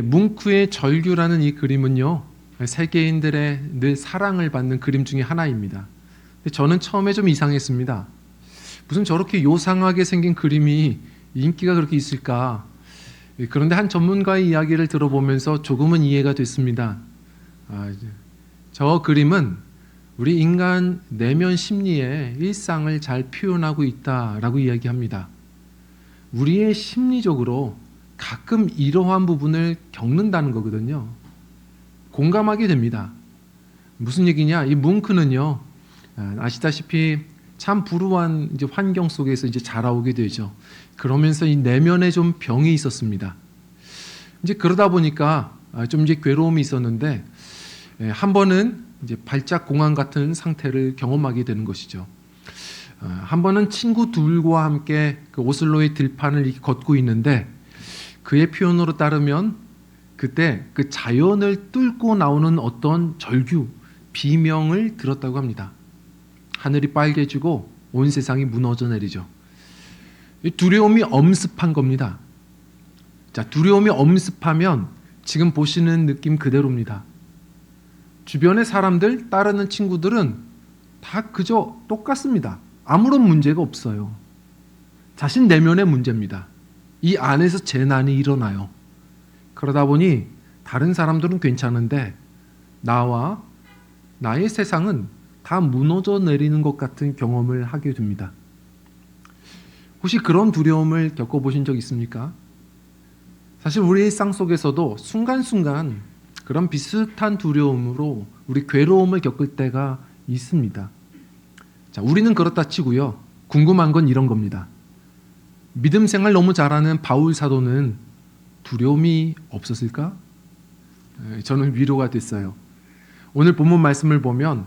뭉크의 절규라는 이 그림은요, 세계인들의 늘 사랑을 받는 그림 중에 하나입니다. 근데 저는 처음에 좀 이상했습니다. 무슨 저렇게 요상하게 생긴 그림이 인기가 그렇게 있을까? 그런데 한 전문가의 이야기를 들어보면서 조금은 이해가 됐습니다. 저 그림은 우리 인간 내면 심리의 일상을 잘 표현하고 있다라고 이야기합니다. 우리의 심리적으로 가끔 이러한 부분을 겪는다는 거거든요. 공감하게 됩니다. 무슨 얘기냐? 이 뭉크는요, 아시다시피 참 불우한 이제 환경 속에서 이제 자라오게 되죠. 그러면서 이 내면에 좀 병이 있었습니다. 이제 그러다 보니까 좀 이제 괴로움이 있었는데, 한 번은 이제 발작 공황 같은 상태를 경험하게 되는 것이죠. 한 번은 친구 둘과 함께 그 오슬로의 들판을 이렇게 걷고 있는데, 그의 표현으로 따르면 그때 그 자연을 뚫고 나오는 어떤 절규, 비명을 들었다고 합니다. 하늘이 빨개지고 온 세상이 무너져 내리죠. 두려움이 엄습한 겁니다. 자, 두려움이 엄습하면 지금 보시는 느낌 그대로입니다. 주변의 사람들, 따르는 친구들은 다 그저 똑같습니다. 아무런 문제가 없어요. 자신 내면의 문제입니다. 이 안에서 재난이 일어나요. 그러다 보니 다른 사람들은 괜찮은데 나와 나의 세상은 다 무너져 내리는 것 같은 경험을 하게 됩니다. 혹시 그런 두려움을 겪어보신 적 있습니까? 사실 우리 일상 속에서도 순간순간 그런 비슷한 두려움으로 우리 괴로움을 겪을 때가 있습니다. 자, 우리는 그렇다 치고요. 궁금한 건 이런 겁니다. 믿음 생활 너무 잘하는 바울 사도는 두려움이 없었을까? 저는 위로가 됐어요. 오늘 본문 말씀을 보면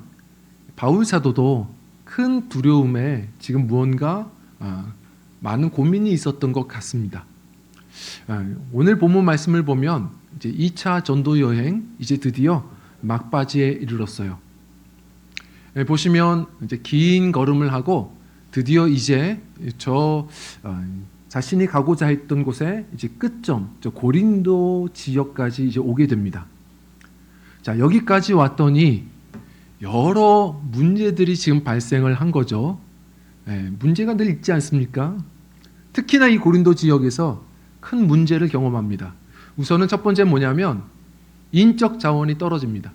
바울 사도도 큰 두려움에 지금 무언가 많은 고민이 있었던 것 같습니다. 오늘 본문 말씀을 보면 이제 2차 전도 여행 이제 드디어 막바지에 이르렀어요. 보시면 이제 긴 걸음을 하고 드디어 이제 자신이 가고자 했던 곳에 이제 끝점, 저 고린도 지역까지 이제 오게 됩니다. 자, 여기까지 왔더니 여러 문제들이 지금 발생을 한 거죠. 문제가 늘 있지 않습니까? 특히나 이 고린도 지역에서 큰 문제를 경험합니다. 우선은 첫 번째 뭐냐면 인적 자원이 떨어집니다.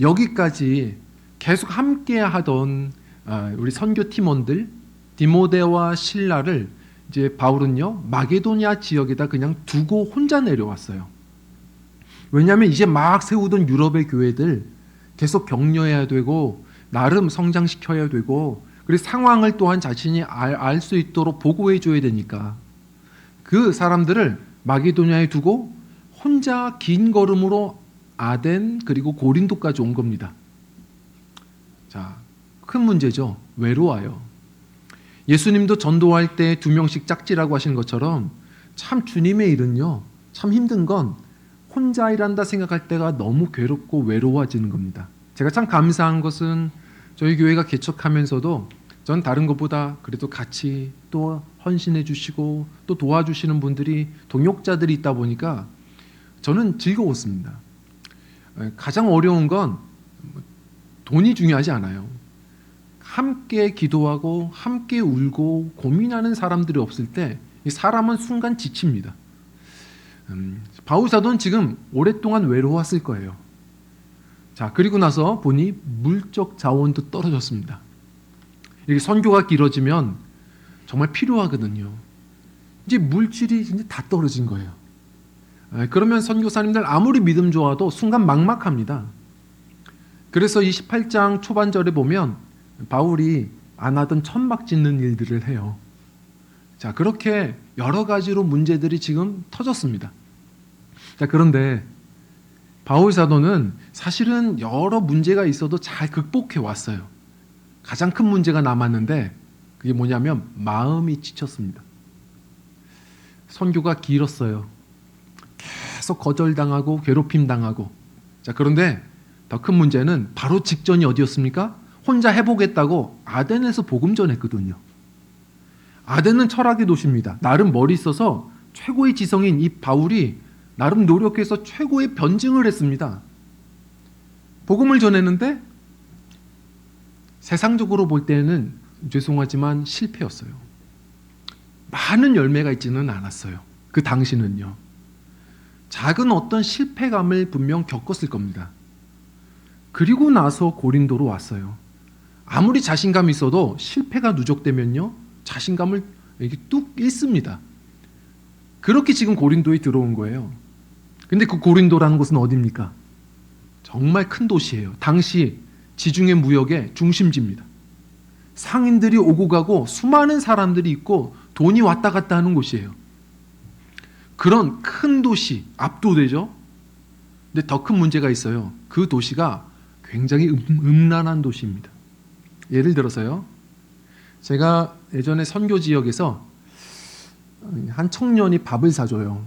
여기까지 계속 함께 하던 우리 선교 팀원들 디모데와 실라를 이제 바울은요 마게도냐 지역에다 그냥 두고 혼자 내려왔어요. 왜냐하면 이제 막 세우던 유럽의 교회들 계속 격려해야 되고 나름 성장시켜야 되고 그리고 상황을 또한 자신이 알 수 있도록 보고해 줘야 되니까 그 사람들을 마게도냐에 두고 혼자 긴 걸음으로 아덴 그리고 고린도까지 온 겁니다. 자, 큰 문제죠. 외로워요. 예수님도 전도할 때 2명씩 짝지라고 하신 것처럼 참 주님의 일은요 참 힘든 건 혼자 일한다 생각할 때가 너무 괴롭고 외로워지는 겁니다. 제가 참 감사한 것은 저희 교회가 개척하면서도 전 다른 것보다 그래도 같이 또 헌신해 주시고 또 도와주시는 분들이 동역자들이 있다 보니까 저는 즐거웠습니다. 가장 어려운 건 돈이 중요하지 않아요. 함께 기도하고 함께 울고 고민하는 사람들이 없을 때 사람은 순간 지칩니다. 바울 사도는 지금 오랫동안 외로웠을 거예요. 자, 그리고 나서 보니 물적 자원도 떨어졌습니다. 이렇게 선교가 길어지면 정말 필요하거든요. 이제 물질이 이제 다 떨어진 거예요. 그러면 선교사님들 아무리 믿음 좋아도 순간 막막합니다. 그래서 이 18장 초반절에 보면 바울이 안 하던 천막 짓는 일들을 해요. 자, 그렇게 여러 가지로 문제들이 지금 터졌습니다. 자, 그런데 바울 사도는 사실은 여러 문제가 있어도 잘 극복해 왔어요. 가장 큰 문제가 남았는데 그게 뭐냐면 마음이 지쳤습니다. 선교가 길었어요. 계속 거절당하고 괴롭힘 당하고. 자, 그런데 더 큰 문제는 바로 직전이 어디였습니까? 혼자 해보겠다고 아덴에서 복음 전했거든요. 아덴은 철학의 도시입니다. 나름 머리 써서 최고의 지성인 이 바울이 나름 노력해서 최고의 변증을 했습니다. 복음을 전했는데 세상적으로 볼 때는 죄송하지만 실패였어요. 많은 열매가 있지는 않았어요. 그 당시는요. 작은 어떤 실패감을 분명 겪었을 겁니다. 그리고 나서 고린도로 왔어요. 아무리 자신감이 있어도 실패가 누적되면요, 자신감을 이렇게 뚝 잃습니다. 그렇게 지금 고린도에 들어온 거예요. 근데 그 고린도라는 곳은 어디입니까? 정말 큰 도시예요. 당시 지중해 무역의 중심지입니다. 상인들이 오고 가고 수많은 사람들이 있고 돈이 왔다 갔다 하는 곳이에요. 그런 큰 도시, 압도되죠? 근데 더 큰 문제가 있어요. 그 도시가 굉장히 음란한 도시입니다. 예를 들어서요, 제가 예전에 선교 지역에서 한 청년이 밥을 사줘요.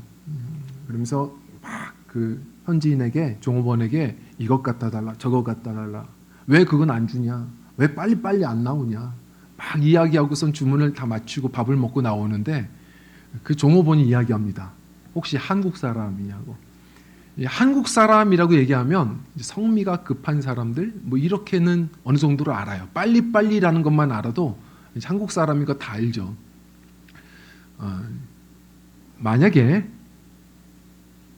그러면서 막 그 현지인에게, 종업원에게 이것 갖다 달라, 저것 갖다 달라. 왜 그건 안 주냐? 왜 빨리빨리 안 나오냐? 막 이야기하고선 주문을 다 마치고 밥을 먹고 나오는데 그 종업원이 이야기합니다. 혹시 한국 사람이냐고. 한국 사람이라고 얘기하면 성미가 급한 사람들 뭐 이렇게는 어느 정도로 알아요. 빨리빨리라는 것만 알아도 한국 사람인 거 다 알죠. 만약에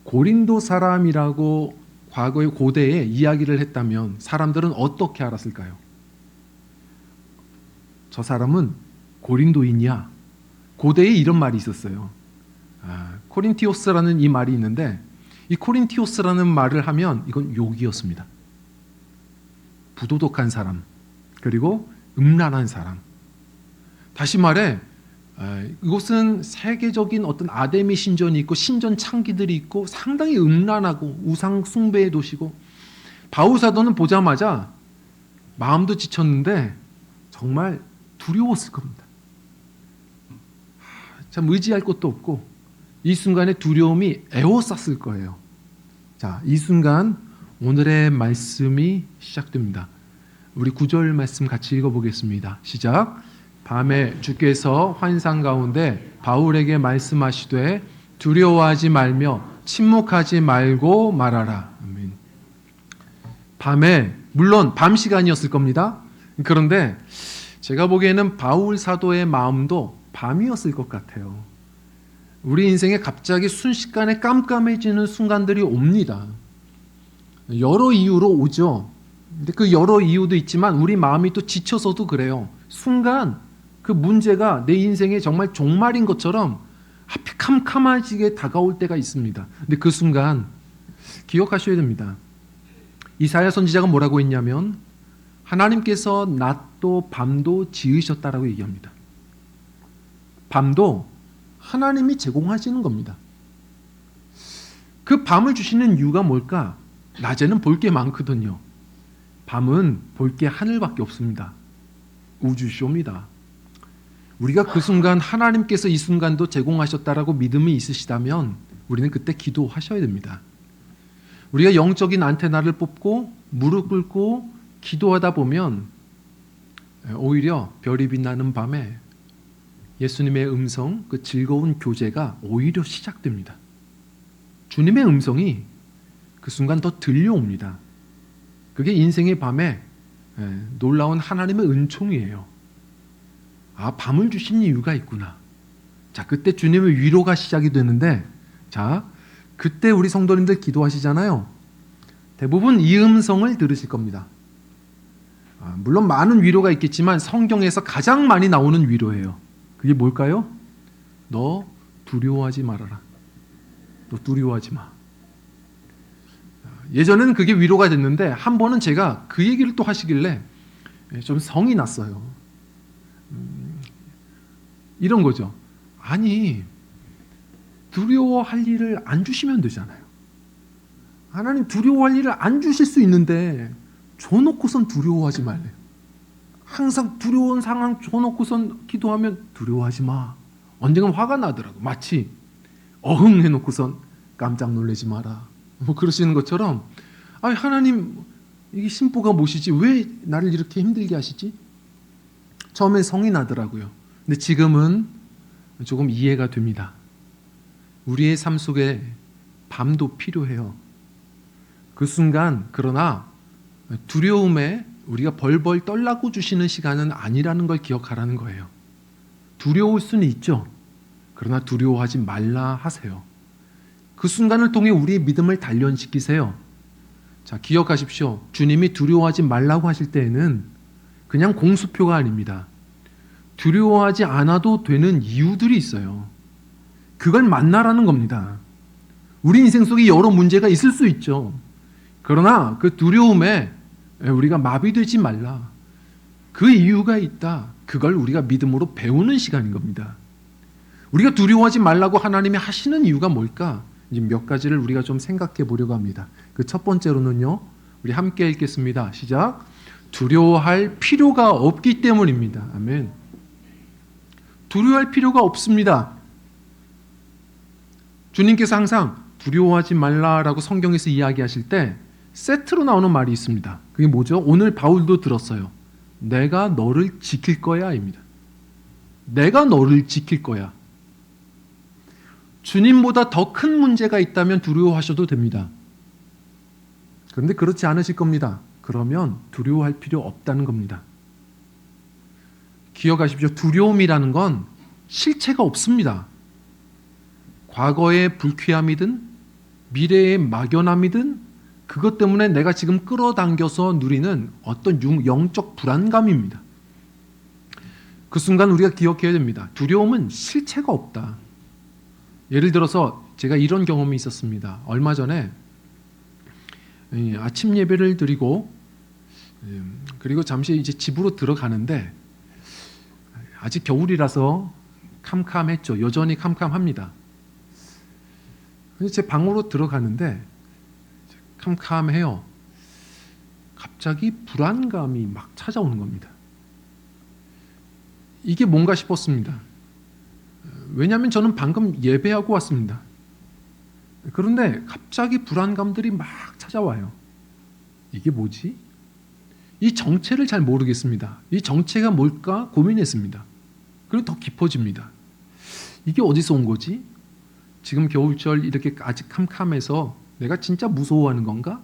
고린도 사람이라고 과거의 고대에 이야기를 했다면 사람들은 어떻게 알았을까요? 저 사람은 고린도인이야. 고대에 이런 말이 있었어요. 코린티오스라는 이 말이 있는데, 이 코린티오스라는 말을 하면 이건 욕이었습니다. 부도덕한 사람, 그리고 음란한 사람. 다시 말해, 이곳은 세계적인 어떤 아데미 신전이 있고 신전 창기들이 있고 상당히 음란하고 우상 숭배의 도시고, 바울 사도는 보자마자 마음도 지쳤는데 정말 두려웠을 겁니다. 참 의지할 것도 없고 이 순간에 두려움이 에워쌌을 거예요. 자, 이 순간 오늘의 말씀이 시작됩니다. 우리 9절 말씀 같이 읽어보겠습니다. 시작. 밤에 주께서 환상 가운데 바울에게 말씀하시되 두려워하지 말며 침묵하지 말고 말하라. 아멘. 밤에, 물론 밤 시간이었을 겁니다. 그런데 제가 보기에는 바울 사도의 마음도 밤이었을 것 같아요. 우리 인생에 갑자기 순식간에 깜깜해지는 순간들이 옵니다. 여러 이유로 오죠. 근데 그 여러 이유도 있지만 우리 마음이 또 지쳐서도 그래요. 순간 그 문제가 내 인생의 정말 종말인 것처럼 앞이 캄캄해지게 다가올 때가 있습니다. 근데 그 순간 기억하셔야 됩니다. 이사야 선지자가 뭐라고 했냐면 하나님께서 낮도 밤도 지으셨다라고 얘기합니다. 밤도 하나님이 제공하시는 겁니다. 그 밤을 주시는 이유가 뭘까? 낮에는 볼 게 많거든요. 밤은 볼 게 하늘밖에 없습니다. 우주쇼입니다. 우리가 그 순간 하나님께서 이 순간도 제공하셨다라고 믿음이 있으시다면 우리는 그때 기도하셔야 됩니다. 우리가 영적인 안테나를 뽑고 무릎 꿇고 기도하다 보면 오히려 별이 빛나는 밤에 예수님의 음성, 그 즐거운 교제가 오히려 시작됩니다. 주님의 음성이 그 순간 더 들려옵니다. 그게 인생의 밤에 놀라운 하나님의 은총이에요. 아, 밤을 주신 이유가 있구나. 자, 그때 주님의 위로가 시작이 되는데, 자, 그때 우리 성도님들 기도하시잖아요. 대부분 이 음성을 들으실 겁니다. 물론 많은 위로가 있겠지만 성경에서 가장 많이 나오는 위로예요. 그게 뭘까요? 너 두려워하지 말아라. 너 두려워하지 마. 예전에는 그게 위로가 됐는데 한 번은 제가 그 얘기를 또 하시길래 좀 성이 났어요. 이런 거죠. 아니, 두려워할 일을 안 주시면 되잖아요. 하나님 두려워할 일을 안 주실 수 있는데 줘놓고선 두려워하지 말래요. 항상 두려운 상황 줘놓고선 기도하면 두려워하지 마. 언젠간 화가 나더라고. 마치 어흥 해놓고선 깜짝 놀라지 마라. 뭐 그러시는 것처럼, 아, 하나님 이게 심보가 무엇이지? 왜 나를 이렇게 힘들게 하시지? 처음엔 성이 나더라고요. 근데 지금은 조금 이해가 됩니다. 우리의 삶 속에 밤도 필요해요. 그 순간 그러나 두려움에 우리가 벌벌 떨라고 주시는 시간은 아니라는 걸 기억하라는 거예요. 두려울 수는 있죠. 그러나 두려워하지 말라 하세요. 그 순간을 통해 우리의 믿음을 단련시키세요. 자, 기억하십시오. 주님이 두려워하지 말라고 하실 때에는 그냥 공수표가 아닙니다. 두려워하지 않아도 되는 이유들이 있어요. 그걸 만나라는 겁니다. 우리 인생 속에 여러 문제가 있을 수 있죠. 그러나 그 두려움에 우리가 마비되지 말라. 그 이유가 있다. 그걸 우리가 믿음으로 배우는 시간인 겁니다. 우리가 두려워하지 말라고 하나님이 하시는 이유가 뭘까? 이제 몇 가지를 우리가 좀 생각해 보려고 합니다. 그 첫 번째로는요. 우리 함께 읽겠습니다. 시작. 두려워할 필요가 없기 때문입니다. 아멘. 두려워할 필요가 없습니다. 주님께서 항상 두려워하지 말라라고 성경에서 이야기하실 때 세트로 나오는 말이 있습니다. 그게 뭐죠? 오늘 바울도 들었어요. 내가 너를 지킬 거야입니다. 내가 너를 지킬 거야. 주님보다 더 큰 문제가 있다면 두려워하셔도 됩니다. 그런데 그렇지 않으실 겁니다. 그러면 두려워할 필요 없다는 겁니다. 기억하십시오. 두려움이라는 건 실체가 없습니다. 과거의 불쾌함이든 미래의 막연함이든 그것 때문에 내가 지금 끌어당겨서 누리는 어떤 영적 불안감입니다. 그 순간 우리가 기억해야 됩니다. 두려움은 실체가 없다. 예를 들어서 제가 이런 경험이 있었습니다. 얼마 전에 아침 예배를 드리고 그리고 잠시 이제 집으로 들어가는데 아직 겨울이라서 캄캄했죠. 여전히 캄캄합니다. 제 방으로 들어가는데 캄캄해요. 갑자기 불안감이 막 찾아오는 겁니다. 이게 뭔가 싶었습니다. 왜냐하면 저는 방금 예배하고 왔습니다. 그런데 갑자기 불안감들이 막 찾아와요. 이게 뭐지? 이 정체를 잘 모르겠습니다. 이 정체가 뭘까 고민했습니다. 그리고 더 깊어집니다. 이게 어디서 온 거지? 지금 겨울철 이렇게 아직 캄캄해서 내가 진짜 무서워하는 건가?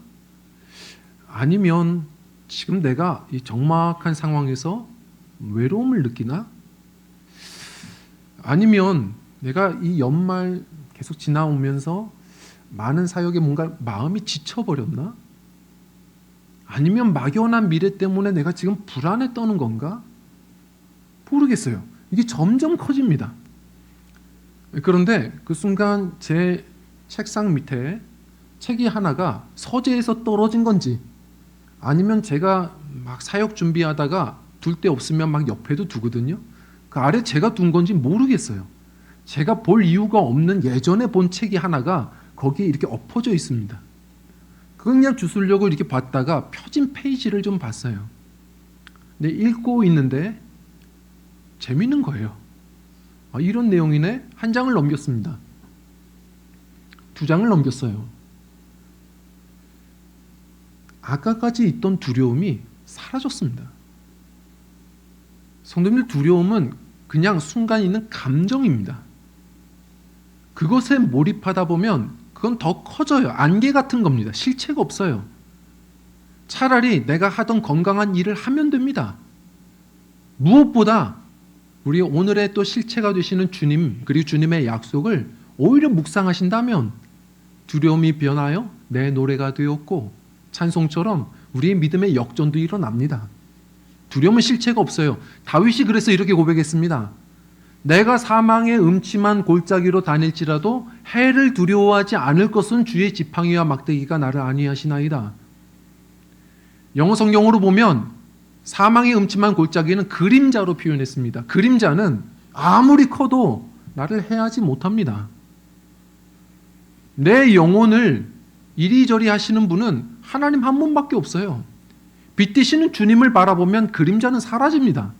아니면 지금 내가 이 적막한 상황에서 외로움을 느끼나? 아니면 내가 이 연말 계속 지나오면서 많은 사역에 뭔가 마음이 지쳐버렸나? 아니면 막연한 미래 때문에 내가 지금 불안에 떠는 건가? 모르겠어요. 이게 점점 커집니다. 그런데 그 순간 제 책상 밑에 책이 하나가 서재에서 떨어진 건지 아니면 제가 막 사역 준비하다가 둘 데 없으면 막 옆에도 두거든요. 그 아래 제가 둔 건지 모르겠어요. 제가 볼 이유가 없는 예전에 본 책이 하나가 거기에 이렇게 엎어져 있습니다. 그냥 주술력을 이렇게 봤다가 펴진 페이지를 좀 봤어요. 근데 읽고 있는데 재밌는 거예요. 이런 내용이네. 한 장을 넘겼습니다. 두 장을 넘겼어요. 아까까지 있던 두려움이 사라졌습니다. 성도님들, 두려움은 그냥 순간 있는 감정입니다. 그것에 몰입하다 보면 그건 더 커져요. 안개 같은 겁니다. 실체가 없어요. 차라리 내가 하던 건강한 일을 하면 됩니다. 무엇보다 우리 오늘의 또 실체가 되시는 주님 그리고 주님의 약속을 오히려 묵상하신다면 두려움이 변하여 내 노래가 되었고 찬송처럼 우리의 믿음의 역전도 일어납니다. 두려움은 실체가 없어요. 다윗이 그래서 이렇게 고백했습니다. 내가 사망의 음침한 골짜기로 다닐지라도 해를 두려워하지 않을 것은 주의 지팡이와 막대기가 나를 안위하시나이다. 영어 성경으로 보면 사망의 음침한 골짜기는 그림자로 표현했습니다. 그림자는 아무리 커도 나를 해하지 못합니다. 내 영혼을 이리저리 하시는 분은 하나님 한 분밖에 없어요. 빛 되시는 주님을 바라보면 그림자는 사라집니다.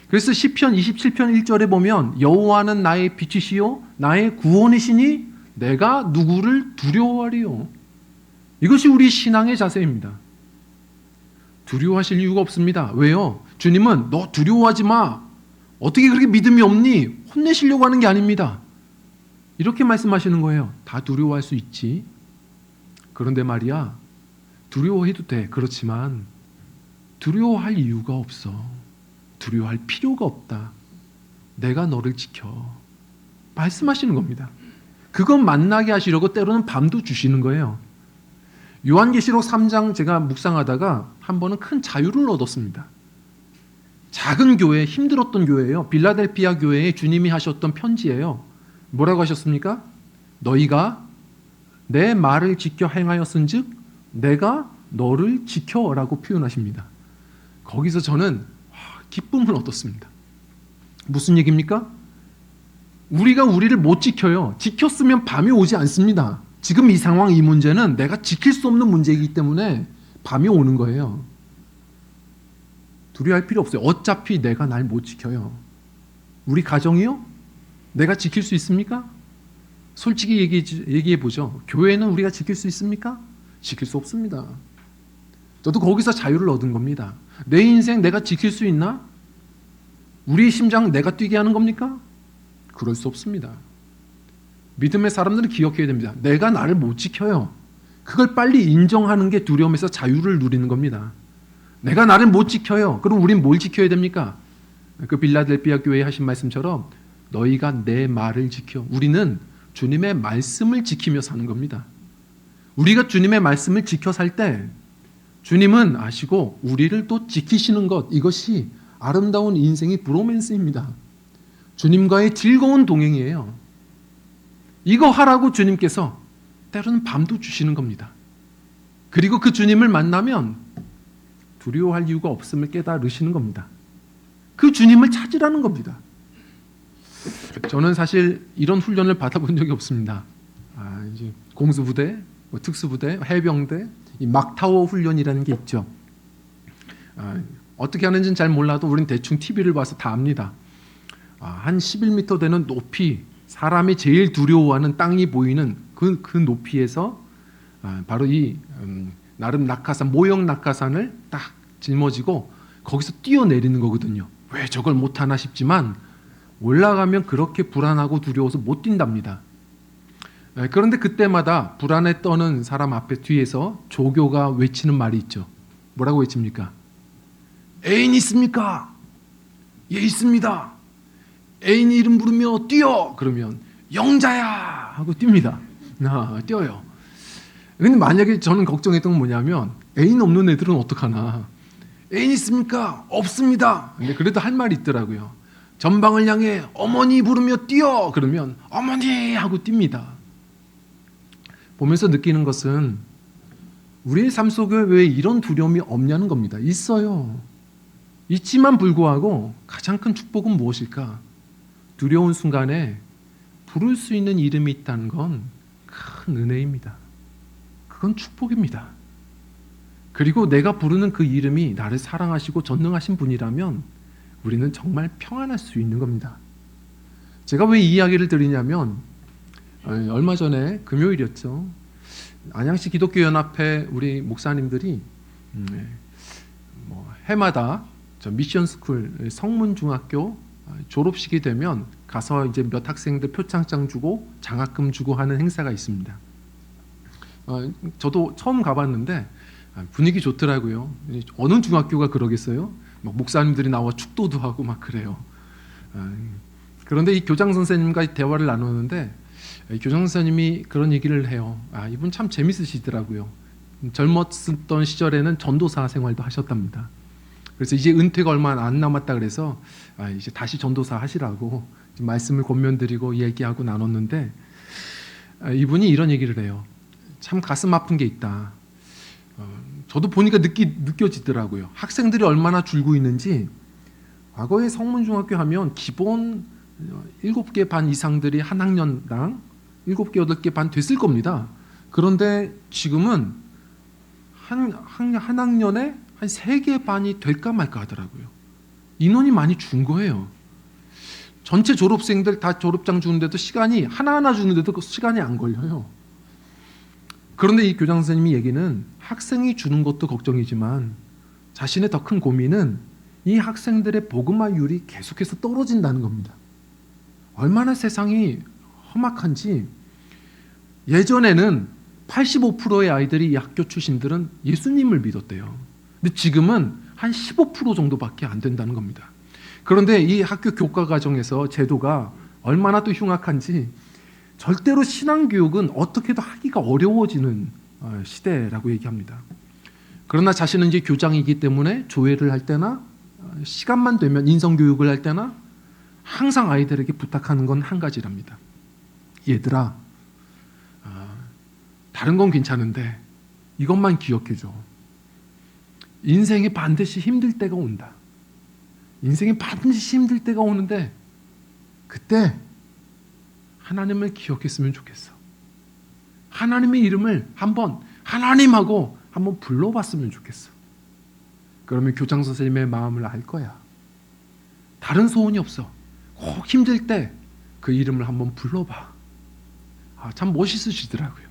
그래서 시편 27편 1절에 보면 여호와는 나의 빛이시요 나의 구원이시니 내가 누구를 두려워하리요. 이것이 우리 신앙의 자세입니다. 두려워하실 이유가 없습니다. 왜요? 주님은 너 두려워하지 마. 어떻게 그렇게 믿음이 없니? 혼내시려고 하는 게 아닙니다. 이렇게 말씀하시는 거예요. 다 두려워할 수 있지. 그런데 말이야, 두려워해도 돼. 그렇지만 두려워할 이유가 없어. 두려워할 필요가 없다. 내가 너를 지켜. 말씀하시는 겁니다. 그것 만나게 하시려고 때로는 밤도 주시는 거예요. 요한계시록 3장 제가 묵상하다가 한 번은 큰 자유를 얻었습니다. 작은 교회, 힘들었던 교회예요. 빌라델피아 교회에 주님이 하셨던 편지예요. 뭐라고 하셨습니까? 너희가 내 말을 지켜 행하였은즉 내가 너를 지켜라고 표현하십니다. 거기서 저는 기쁨을 얻었습니다. 무슨 얘기입니까? 우리가 우리를 못 지켜요. 지켰으면 밤이 오지 않습니다. 지금 이 상황, 이 문제는 내가 지킬 수 없는 문제이기 때문에 밤이 오는 거예요. 두려워할 필요 없어요. 어차피 내가 날 못 지켜요. 우리 가정이요? 내가 지킬 수 있습니까? 솔직히 얘기해 보죠. 교회는 우리가 지킬 수 있습니까? 지킬 수 없습니다. 저도 거기서 자유를 얻은 겁니다. 내 인생 내가 지킬 수 있나? 우리의 심장 내가 뛰게 하는 겁니까? 그럴 수 없습니다. 믿음의 사람들은 기억해야 됩니다. 내가 나를 못 지켜요. 그걸 빨리 인정하는 게 두려움에서 자유를 누리는 겁니다. 내가 나를 못 지켜요. 그럼 우린 뭘 지켜야 됩니까? 그 빌라델피아 교회에 하신 말씀처럼 너희가 내 말을 지켜. 우리는 주님의 말씀을 지키며 사는 겁니다. 우리가 주님의 말씀을 지켜 살 때 주님은 아시고 우리를 또 지키시는 것, 이것이 아름다운 인생의 브로맨스입니다. 주님과의 즐거운 동행이에요. 이거 하라고 주님께서 때로는 밤도 주시는 겁니다. 그리고 그 주님을 만나면 두려워할 이유가 없음을 깨달으시는 겁니다. 그 주님을 찾으라는 겁니다. 저는 사실 이런 훈련을 받아본 적이 없습니다. 이제 공수부대, 특수부대, 해병대, 이 막타워 훈련이라는 게 있죠. 어떻게 하는지는 잘 몰라도 우리는 대충 TV를 봐서 다 압니다. 한 11m 되는 높이, 사람이 제일 두려워하는 땅이 보이는 그 높이에서 바로 이 나름 낙하산, 모형 낙하산을 딱 짊어지고 거기서 뛰어내리는 거거든요. 왜 저걸 못하나 싶지만 올라가면 그렇게 불안하고 두려워서 못 뛴답니다. 그런데 그때마다 불안에 떠는 사람 앞에 뒤에서 조교가 외치는 말이 있죠. 뭐라고 외칩니까? 애인 있습니까? 예, 있습니다. 애인 이름 부르며 뛰어! 그러면 영자야! 하고 뜁니다. 뛰어요. 근데 만약에 저는 걱정했던 건 뭐냐면 애인 없는 애들은 어떡하나. 애인 있습니까? 없습니다. 근데 그래도 할 말이 있더라고요. 전방을 향해 어머니 부르며 뛰어! 그러면 어머니! 하고 뜁니다. 보면서 느끼는 것은 우리의 삶 속에 왜 이런 두려움이 없냐는 겁니다. 있어요. 있지만 불구하고 가장 큰 축복은 무엇일까? 두려운 순간에 부를 수 있는 이름이 있다는 건 큰 은혜입니다. 그건 축복입니다. 그리고 내가 부르는 그 이름이 나를 사랑하시고 전능하신 분이라면 우리는 정말 평안할 수 있는 겁니다. 제가 왜 이 이야기를 드리냐면 얼마 전에 금요일이었죠. 안양시 기독교연합회 우리 목사님들이 해마다 미션스쿨 성문중학교 졸업식이 되면 가서 이제 몇 학생들 표창장 주고 장학금 주고 하는 행사가 있습니다. 저도 처음 가봤는데 분위기 좋더라고요. 어느 중학교가 그러겠어요? 목사님들이 나와 축도도 하고 막 그래요. 그런데 이 교장 선생님과 대화를 나누는데 교장 선생님이 그런 얘기를 해요. 이분 참 재밌으시더라고요. 젊었던 시절에는 전도사 생활도 하셨답니다. 그래서 이제 은퇴가 얼마 안 남았다 그래서 이제 다시 전도사 하시라고 말씀을 권면드리고 얘기하고 나눴는데 이분이 이런 얘기를 해요. 참 가슴 아픈 게 있다. 저도 보니까 느껴지더라고요. 학생들이 얼마나 줄고 있는지. 과거에 성문중학교 하면 기본 7개 반 이상들이 한 학년당 7개, 8개 반 됐을 겁니다. 그런데 지금은 한 학년에 한 3개 반이 될까 말까 하더라고요. 인원이 많이 준 거예요. 전체 졸업생들 다 졸업장 주는데도 시간이 하나하나 주는데도 시간이 안 걸려요. 그런데 이 교장 선생님이 얘기는 학생이 주는 것도 걱정이지만 자신의 더 큰 고민은 이 학생들의 복음화율이 계속해서 떨어진다는 겁니다. 얼마나 세상이 험악한지 예전에는 85%의 아이들이 이 학교 출신들은 예수님을 믿었대요. 근데 지금은 한 15% 정도밖에 안 된다는 겁니다. 그런데 이 학교 교과 과정에서 제도가 얼마나 또 흉악한지 절대로 신앙교육은 어떻게도 하기가 어려워지는 시대라고 얘기합니다. 그러나 자신은 이제 교장이기 때문에 조회를 할 때나 시간만 되면 인성교육을 할 때나 항상 아이들에게 부탁하는 건 한 가지랍니다. 얘들아, 다른 건 괜찮은데 이것만 기억해줘. 인생에 반드시 힘들 때가 온다. 인생에 반드시 힘들 때가 오는데 그때 하나님을 기억했으면 좋겠어. 하나님의 이름을 하나님하고 한번 불러봤으면 좋겠어. 그러면 교장 선생님의 마음을 알 거야. 다른 소원이 없어. 꼭 힘들 때 그 이름을 한번 불러봐. 참 멋있으시더라고요.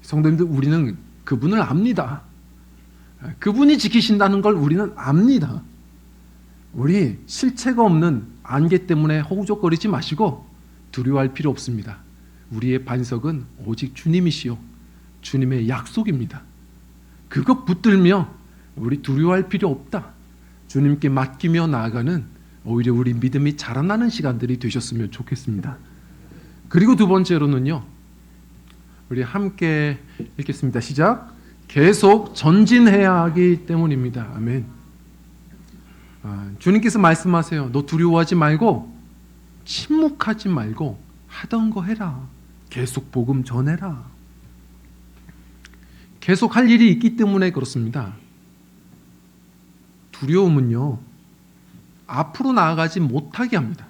성도님들, 우리는 그분을 압니다. 그분이 지키신다는 걸 우리는 압니다. 우리 실체가 없는 안개 때문에 허우적거리지 마시고 두려워할 필요 없습니다. 우리의 반석은 오직 주님이시요 주님의 약속입니다. 그것 붙들며 우리 두려워할 필요 없다. 주님께 맡기며 나아가는 오히려 우리 믿음이 자라나는 시간들이 되셨으면 좋겠습니다. 그리고 두 번째로는요, 우리 함께 읽겠습니다. 시작. 계속 전진해야 하기 때문입니다. 아멘. 주님께서 말씀하세요. 너 두려워하지 말고 침묵하지 말고 하던 거 해라. 계속 복음 전해라. 계속 할 일이 있기 때문에 그렇습니다. 두려움은요, 앞으로 나아가지 못하게 합니다.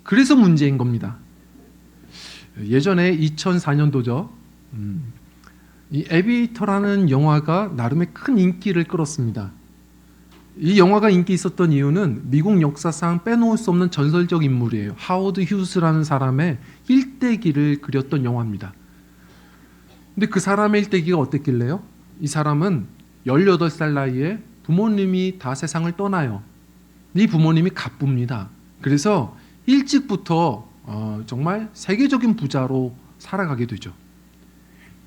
그래서 문제인 겁니다. 예전에 2004년도죠. 이 에비터라는 영화가 나름의 큰 인기를 끌었습니다. 이 영화가 인기 있었던 이유는 미국 역사상 빼놓을 수 없는 전설적 인물이에요. 하워드 휴스라는 사람의 일대기를 그렸던 영화입니다. 근데 그 사람의 일대기가 어땠길래요? 이 사람은 18살 나이에 부모님이 다 세상을 떠나요. 이 부모님이 갑부입니다. 그래서 일찍부터 정말 세계적인 부자로 살아가게 되죠.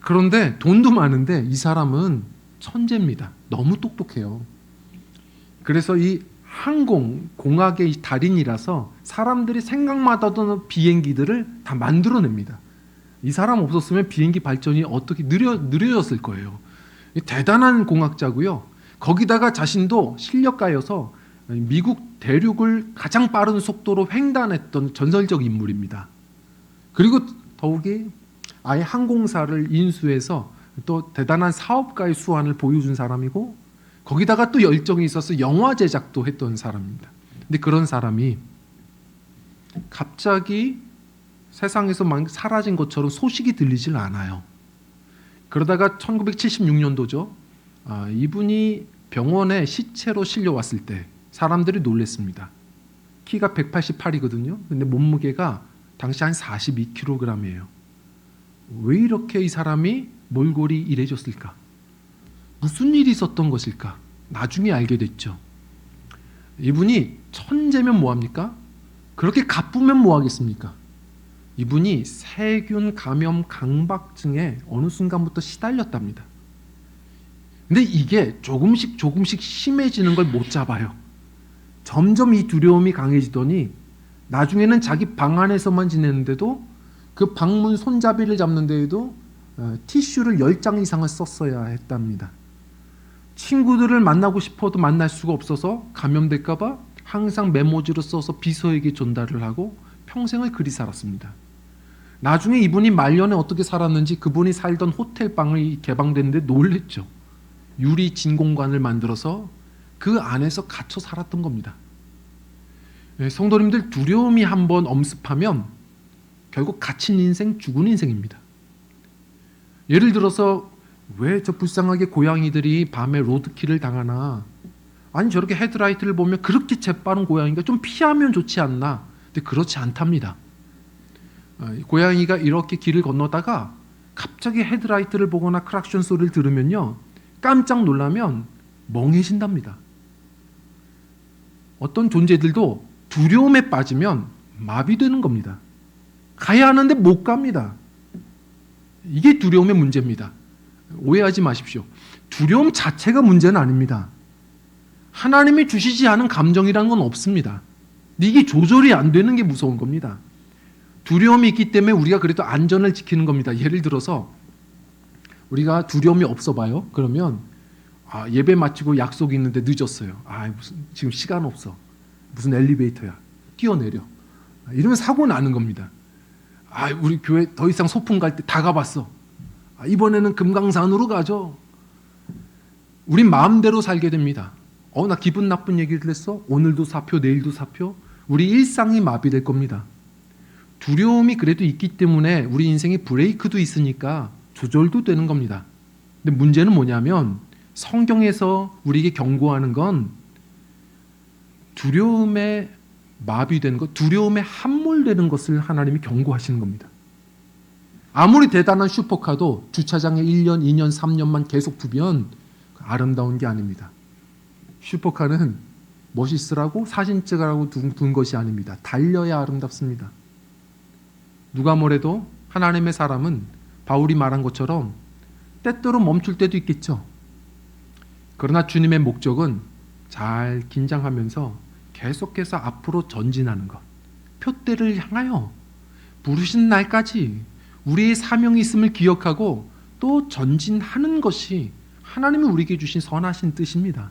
그런데 돈도 많은데 이 사람은 천재입니다. 너무 똑똑해요. 그래서 이 공학의 달인이라서 사람들이 생각만 하던 비행기들을 다 만들어냅니다. 이 사람 없었으면 비행기 발전이 어떻게 느려졌을 거예요. 대단한 공학자고요. 거기다가 자신도 실력가여서 미국 대륙을 가장 빠른 속도로 횡단했던 전설적 인물입니다. 그리고 더욱이 아예 항공사를 인수해서 또 대단한 사업가의 수완을 보여준 사람이고, 거기다가 또 열정이 있어서 영화 제작도 했던 사람입니다. 근데 그런 사람이 갑자기 세상에서 막 사라진 것처럼 소식이 들리질 않아요. 그러다가 1976년도죠. 이분이 병원에 시체로 실려왔을 때 사람들이 놀랐습니다. 키가 188이거든요. 근데 몸무게가 당시 한 42kg이에요. 왜 이렇게 이 사람이 몰골이 이래졌을까? 무슨 일이 있었던 것일까? 나중에 알게 됐죠. 이분이 천재면 뭐합니까? 그렇게 가쁘면 뭐하겠습니까? 이분이 세균 감염 강박증에 어느 순간부터 시달렸답니다. 근데 이게 조금씩 심해지는 걸 못 잡아요. 점점 이 두려움이 강해지더니 나중에는 자기 방 안에서만 지내는데도 그 방문 손잡이를 잡는 데에도 티슈를 10장 이상을 썼어야 했답니다. 친구들을 만나고 싶어도 만날 수가 없어서 감염될까 봐 항상 메모지로 써서 비서에게 전달을 하고 평생을 그리 살았습니다. 나중에 이분이 말년에 어떻게 살았는지 그분이 살던 호텔 방이 개방됐는데 놀랬죠. 유리 진공관을 만들어서 그 안에서 갇혀 살았던 겁니다. 성도님들, 두려움이 한번 엄습하면 결국 갇힌 인생, 죽은 인생입니다. 예를 들어서 왜 저 불쌍하게 고양이들이 밤에 로드킬을 당하나? 아니 저렇게 헤드라이트를 보면 그렇게 재빠른 고양이가 좀 피하면 좋지 않나? 근데 그렇지 않답니다. 고양이가 이렇게 길을 건너다가 갑자기 헤드라이트를 보거나 크락션 소리를 들으면요, 깜짝 놀라면 멍해진답니다. 어떤 존재들도 두려움에 빠지면 마비되는 겁니다. 가야 하는데 못 갑니다. 이게 두려움의 문제입니다. 오해하지 마십시오. 두려움 자체가 문제는 아닙니다. 하나님이 주시지 않은 감정이라는 건 없습니다. 이게 조절이 안 되는 게 무서운 겁니다. 두려움이 있기 때문에 우리가 그래도 안전을 지키는 겁니다. 예를 들어서 우리가 두려움이 없어 봐요. 그러면 예배 마치고 약속이 있는데 늦었어요. 무슨 지금 시간 없어. 무슨 엘리베이터야. 뛰어내려. 이러면 사고 나는 겁니다. 우리 교회 더 이상 소풍 갈 때 다 가봤어. 이번에는 금강산으로 가죠. 우린 마음대로 살게 됩니다. 나 기분 나쁜 얘기를 했어? 오늘도 사표, 내일도 사표? 우리 일상이 마비될 겁니다. 두려움이 그래도 있기 때문에 우리 인생에 브레이크도 있으니까 조절도 되는 겁니다. 근데 문제는 뭐냐면 성경에서 우리에게 경고하는 건 두려움에 마비되는 것, 두려움에 함몰되는 것을 하나님이 경고하시는 겁니다. 아무리 대단한 슈퍼카도 주차장에 1년, 2년, 3년만 계속 두면 아름다운 게 아닙니다. 슈퍼카는 멋있으라고 사진 찍으라고 둔 것이 아닙니다. 달려야 아름답습니다. 누가 뭐래도 하나님의 사람은 바울이 말한 것처럼 때때로 멈출 때도 있겠죠. 그러나 주님의 목적은 잘 긴장하면서 계속해서 앞으로 전진하는 것, 표대를 향하여 부르신 날까지 우리의 사명이 있음을 기억하고 또 전진하는 것이 하나님이 우리에게 주신 선하신 뜻입니다.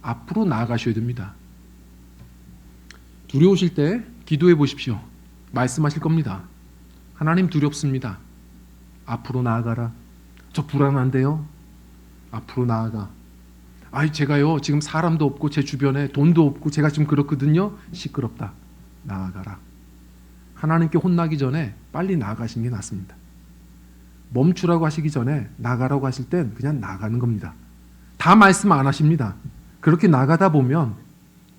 앞으로 나아가셔야 됩니다. 두려우실 때 기도해 보십시오. 말씀하실 겁니다. 하나님 두렵습니다. 앞으로 나아가라. 저 불안한데요. 앞으로 나아가. 제가요 지금 사람도 없고 제 주변에 돈도 없고 제가 지금 그렇거든요. 시끄럽다. 나아가라. 하나님께 혼나기 전에 빨리 나아가시는 게 낫습니다. 멈추라고 하시기 전에 나가라고 하실 땐 그냥 나가는 겁니다. 다 말씀 안 하십니다. 그렇게 나가다 보면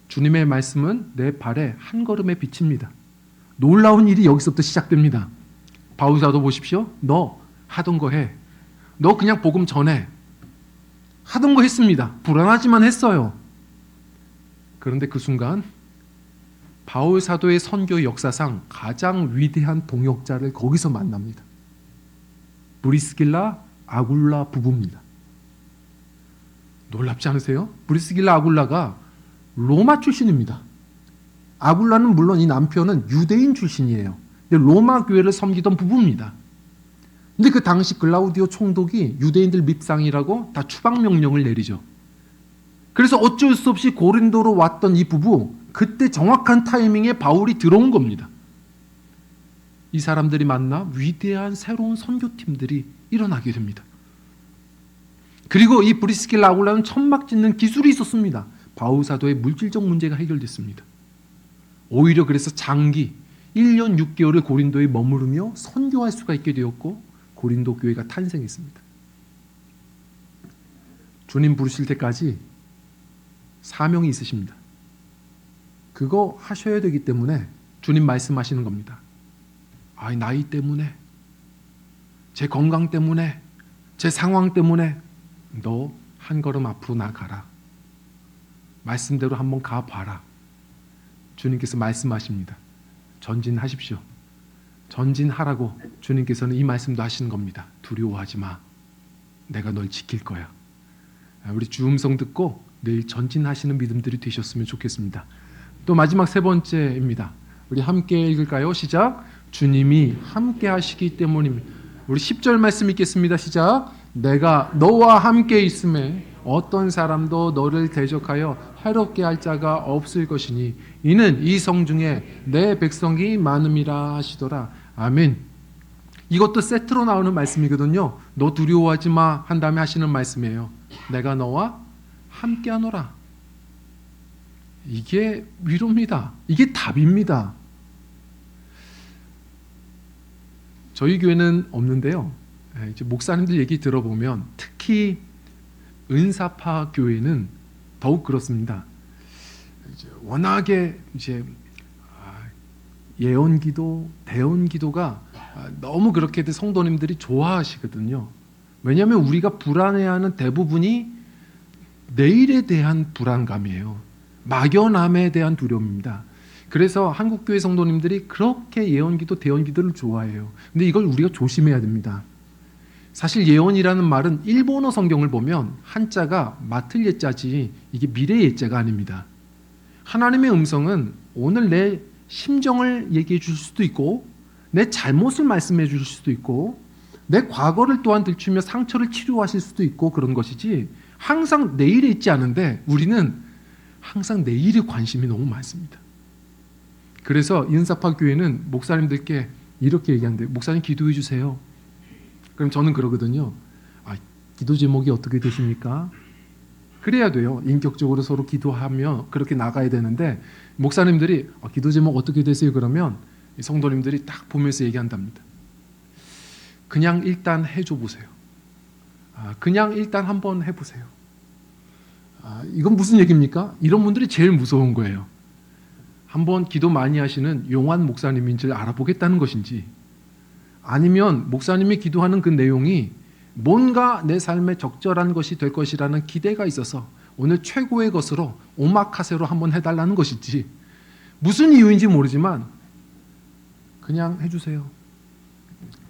주님의 말씀은 내 발에 한 걸음에 비칩니다. 놀라운 일이 여기서부터 시작됩니다. 바울 사도 보십시오. 너 하던 거 해. 너 그냥 복음 전해. 하던 거 했습니다. 불안하지만 했어요. 그런데 그 순간 바울 사도의 선교 역사상 가장 위대한 동역자를 거기서 만납니다. 브리스길라 아굴라 부부입니다. 놀랍지 않으세요? 브리스길라 아굴라가 로마 출신입니다. 아굴라는 물론 이 남편은 유대인 출신이에요. 근데 로마 교회를 섬기던 부부입니다. 근데 그 당시 글라우디오 총독이 유대인들 밉상이라고 다 추방 명령을 내리죠. 그래서 어쩔 수 없이 고린도로 왔던 이 부부, 그때 정확한 타이밍에 바울이 들어온 겁니다. 이 사람들이 만나 위대한 새로운 선교팀들이 일어나게 됩니다. 그리고 이 브리스길라 아굴라는 천막 짓는 기술이 있었습니다. 바울 사도의 물질적 문제가 해결됐습니다. 오히려 그래서 장기 1년 6개월을 고린도에 머무르며 선교할 수가 있게 되었고 고린도 교회가 탄생했습니다. 주님 부르실 때까지 사명이 있으십니다. 그거 하셔야 되기 때문에 주님 말씀하시는 겁니다. 나이 때문에, 제 건강 때문에, 제 상황 때문에 너 한 걸음 앞으로 나가라. 말씀대로 한번 가봐라. 주님께서 말씀하십니다. 전진하십시오. 전진하라고 주님께서는 이 말씀도 하시는 겁니다. 두려워하지 마. 내가 널 지킬 거야. 우리 주 음성 듣고 늘 전진하시는 믿음들이 되셨으면 좋겠습니다. 또 마지막 세 번째입니다. 우리 함께 읽을까요? 시작. 주님이 함께 하시기 때문입니다. 우리 10절 말씀 읽겠습니다. 시작. 내가 너와 함께 있음에 어떤 사람도 너를 대적하여 해롭게 할 자가 없을 것이니 이는 이 성 중에 내 백성이 많음이라 하시더라. 아멘. 이것도 세트로 나오는 말씀이거든요. 너 두려워하지 마 한 다음에 하시는 말씀이에요. 내가 너와 함께 하노라. 이게 위로입니다. 이게 답입니다. 저희 교회는 없는데요. 이제 목사님들 얘기 들어보면 특히 은사파 교회는 더욱 그렇습니다. 이제 워낙에 이제 예언기도, 대언기도가 너무 그렇게 성도님들이 좋아하시거든요. 왜냐하면 우리가 불안해하는 대부분이 내일에 대한 불안감이에요. 막연함에 대한 두려움입니다. 그래서 한국교회 성도님들이 그렇게 예언기도, 대언기도를 좋아해요. 근데 이걸 우리가 조심해야 됩니다. 사실 예언이라는 말은 일본어 성경을 보면 한자가 맡을 예자지 이게 미래의 예자가 아닙니다. 하나님의 음성은 오늘 내 심정을 얘기해 줄 수도 있고 내 잘못을 말씀해 줄 수도 있고 내 과거를 또한 들추며 상처를 치료하실 수도 있고 그런 것이지 항상 내일에 있지 않은데 우리는 항상 내일에 관심이 너무 많습니다. 그래서 인사파 교회는 목사님들께 이렇게 얘기하는데 목사님 기도해 주세요. 그럼 저는 그러거든요. 기도 제목이 어떻게 되십니까? 그래야 돼요. 인격적으로 서로 기도하며 그렇게 나가야 되는데 목사님들이 기도 제목 어떻게 되세요? 그러면 성도님들이 딱 보면서 얘기한답니다. 그냥 일단 해줘 보세요. 그냥 일단 한번 해보세요. 이건 무슨 얘기입니까? 이런 분들이 제일 무서운 거예요. 한번 기도 많이 하시는 용한 목사님인지를 알아보겠다는 것인지 아니면 목사님이 기도하는 그 내용이 뭔가 내 삶에 적절한 것이 될 것이라는 기대가 있어서 오늘 최고의 것으로 오마카세로 한번 해달라는 것인지 무슨 이유인지 모르지만 그냥 해주세요.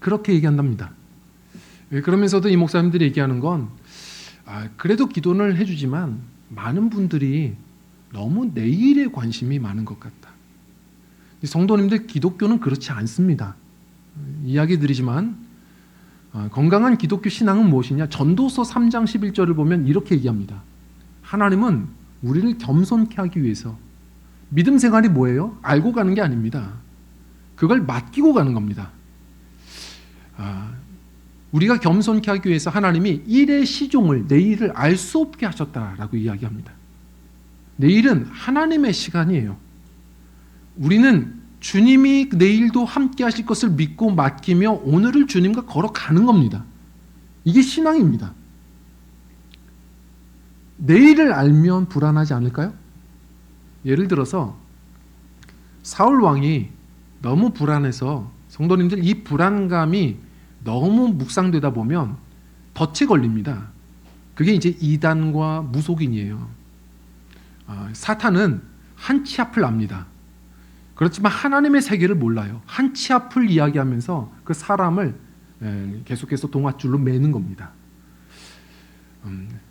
그렇게 얘기한답니다. 그러면서도 이 목사님들이 얘기하는 건 그래도 기도를 해주지만 많은 분들이 너무 내일에 관심이 많은 것 같다. 성도님들 기독교는 그렇지 않습니다. 이야기 드리지만 건강한 기독교 신앙은 무엇이냐? 전도서 3장 11절을 보면 이렇게 얘기합니다. 하나님은 우리를 겸손케 하기 위해서 믿음 생활이 뭐예요? 알고 가는 게 아닙니다. 그걸 맡기고 가는 겁니다. 우리가 겸손케 하기 위해서 하나님이 일의 시종을 내일을 알 수 없게 하셨다라고 이야기합니다. 내일은 하나님의 시간이에요. 우리는 주님이 내일도 함께 하실 것을 믿고 맡기며 오늘을 주님과 걸어가는 겁니다. 이게 신앙입니다. 내일을 알면 불안하지 않을까요? 예를 들어서 사울 왕이 너무 불안해서 성도님들 이 불안감이 너무 묵상되다 보면 덫에 걸립니다. 그게 이제 이단과 무속인이에요. 사탄은 한 치 앞을 압니다. 그렇지만 하나님의 세계를 몰라요. 한 치 앞을 이야기하면서 그 사람을 계속해서 동아줄로 매는 겁니다.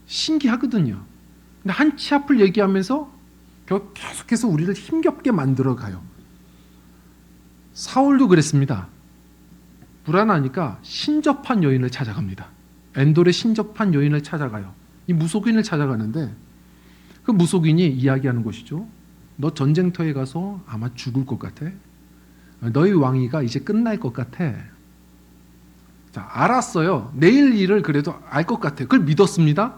신기하거든요. 근데 한 치 앞을 얘기하면서 계속해서 우리를 힘겹게 만들어가요. 사울도 그랬습니다. 불안하니까 신접한 여인을 찾아갑니다. 엔돌의 신접한 여인을 찾아가요. 이 무속인을 찾아가는데 그 무속인이 이야기하는 것이죠. 너 전쟁터에 가서 아마 죽을 것 같아. 너희 왕위가 이제 끝날 것 같아. 자, 알았어요. 내일 일을 그래도 알 것 같아. 그걸 믿었습니다.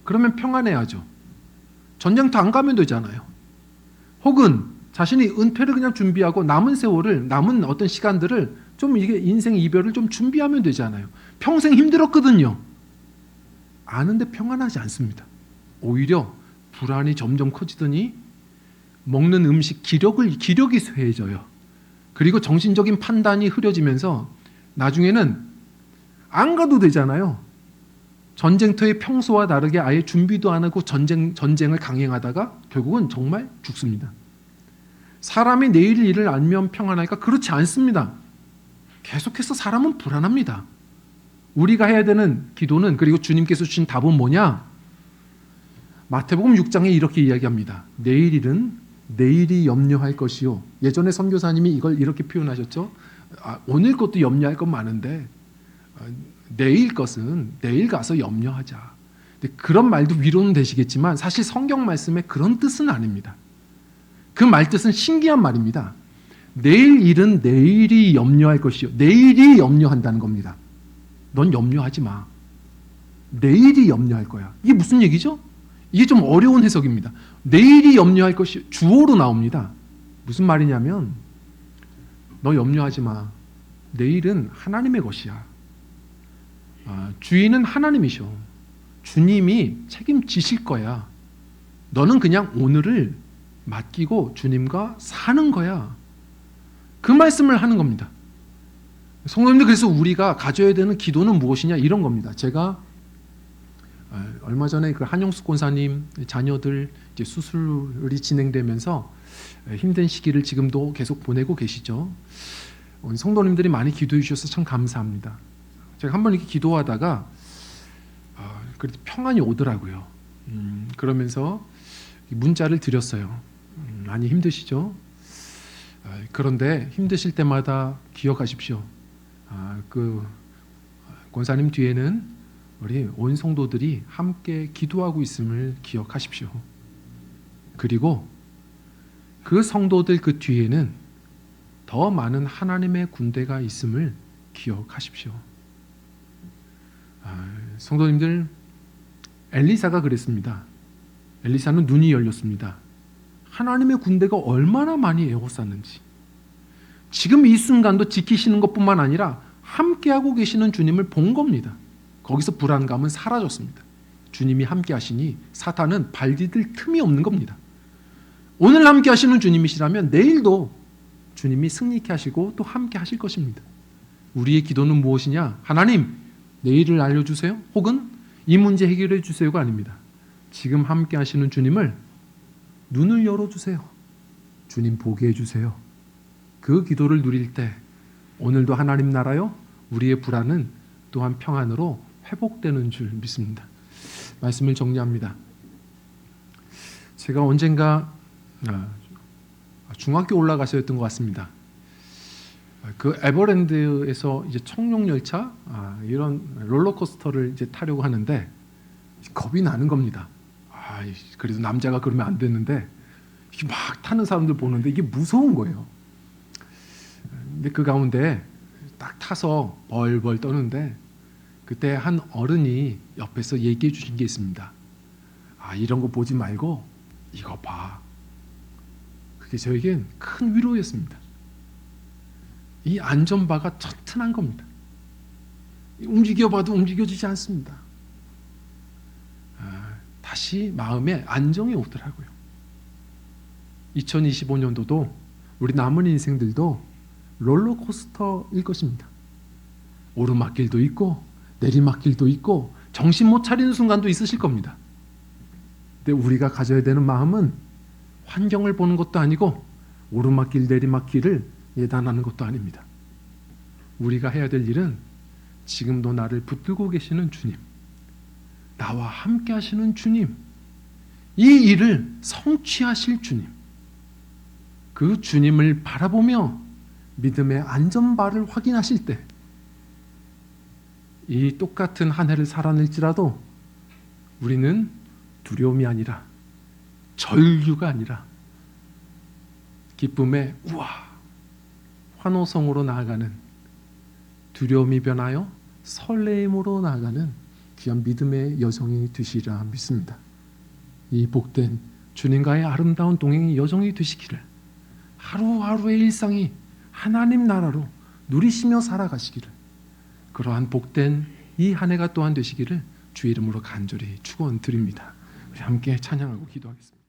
그러면 평안해야죠. 전쟁터 안 가면 되잖아요. 혹은 자신이 은퇴를 그냥 준비하고 남은 세월을, 남은 어떤 시간들을 좀 이게 인생 이별을 좀 준비하면 되잖아요. 평생 힘들었거든요. 아는데 평안하지 않습니다. 오히려 불안이 점점 커지더니 먹는 음식 기력이 쇠해져요. 그리고 정신적인 판단이 흐려지면서 나중에는 안 가도 되잖아요. 전쟁터의 평소와 다르게 아예 준비도 안 하고 전쟁을 강행하다가 결국은 정말 죽습니다. 사람이 내일 일을 알면 평안할까? 그렇지 않습니다. 계속해서 사람은 불안합니다. 우리가 해야 되는 기도는, 그리고 주님께서 주신 답은 뭐냐? 마태복음 6장에 이렇게 이야기합니다. 내일 일은 내일이 염려할 것이요. 예전에 선교사님이 이걸 이렇게 표현하셨죠. 오늘 것도 염려할 건 많은데 내일 것은 내일 가서 염려하자. 근데 그런 말도 위로는 되시겠지만 사실 성경 말씀에 그런 뜻은 아닙니다. 그 말 뜻은 신기한 말입니다. 내일 일은 내일이 염려할 것이요. 내일이 염려한다는 겁니다. 넌 염려하지 마. 내일이 염려할 거야. 이게 무슨 얘기죠? 이게 좀 어려운 해석입니다. 내일이 염려할 것이 주어로 나옵니다. 무슨 말이냐면 너 염려하지 마. 내일은 하나님의 것이야. 주인은 하나님이셔. 주님이 책임지실 거야. 너는 그냥 오늘을 맡기고 주님과 사는 거야. 그 말씀을 하는 겁니다. 성도님들, 그래서 우리가 가져야 되는 기도는 무엇이냐, 이런 겁니다. 제가 얼마 전에 그 한용숙 권사님 자녀들 이제 수술이 진행되면서 힘든 시기를 지금도 계속 보내고 계시죠. 성도님들이 많이 기도해 주셔서 참 감사합니다. 제가 한번 이렇게 기도하다가 그래도 평안이 오더라고요. 그러면서 문자를 드렸어요. 많이 힘드시죠? 그런데 힘드실 때마다 기억하십시오. 그 권사님 뒤에는 우리 온 성도들이 함께 기도하고 있음을 기억하십시오. 그리고 그 성도들 그 뒤에는 더 많은 하나님의 군대가 있음을 기억하십시오. 성도님들, 엘리사가 그랬습니다. 엘리사는 눈이 열렸습니다. 하나님의 군대가 얼마나 많이 에워쌌는지, 지금 이 순간도 지키시는 것뿐만 아니라 함께하고 계시는 주님을 본 겁니다. 거기서 불안감은 사라졌습니다. 주님이 함께하시니 사탄은 발디딜 틈이 없는 겁니다. 오늘 함께하시는 주님이시라면 내일도 주님이 승리케 하시고 또 함께하실 것입니다. 우리의 기도는 무엇이냐? 하나님, 내일을 알려주세요. 혹은 이 문제 해결해 주세요가 아닙니다. 지금 함께하시는 주님을 눈을 열어주세요. 주님 보게 해주세요. 그 기도를 누릴 때 오늘도 하나님 나라요, 우리의 불안은 또한 평안으로 회복되는 줄 믿습니다. 말씀을 정리합니다. 제가 언젠가 중학교 올라가서였던 것 같습니다. 그 에버랜드에서 이제 청룡 열차 이런 롤러코스터를 이제 타려고 하는데 겁이 나는 겁니다. 그래도 남자가 그러면 안 되는데 이게 막 타는 사람들 보는데 이게 무서운 거예요. 근데 그 가운데 딱 타서 벌벌 떠는데 그때 한 어른이 옆에서 얘기해 주신 게 있습니다. 이런 거 보지 말고 이거 봐. 그게 저에겐 큰 위로였습니다. 이 안전바가 튼튼한 겁니다. 움직여봐도 움직여지지 않습니다. 다시 마음에 안정이 오더라고요. 2025년도도 우리 남은 인생들도 롤러코스터일 것입니다. 오르막길도 있고 내리막길도 있고 정신 못 차리는 순간도 있으실 겁니다. 근데 우리가 가져야 되는 마음은 환경을 보는 것도 아니고 오르막길 내리막길을 예단하는 것도 아닙니다. 우리가 해야 될 일은 지금도 나를 붙들고 계시는 주님, 나와 함께 하시는 주님, 이 일을 성취하실 주님, 그 주님을 바라보며 믿음의 안전바를 확인하실 때 이 똑같은 한 해를 살아낼지라도 우리는 두려움이 아니라 절규가 아니라 기쁨의 우와 환호성으로 나아가는, 두려움이 변하여 설레임으로 나아가는 귀한 믿음의 여정이 되시리라 믿습니다. 이 복된 주님과의 아름다운 동행의 여정이 되시기를, 하루하루의 일상이 하나님 나라로 누리시며 살아가시기를, 그러한 복된 이 한 해가 또한 되시기를 주 이름으로 간절히 축원드립니다. 우리 함께 찬양하고 기도하겠습니다.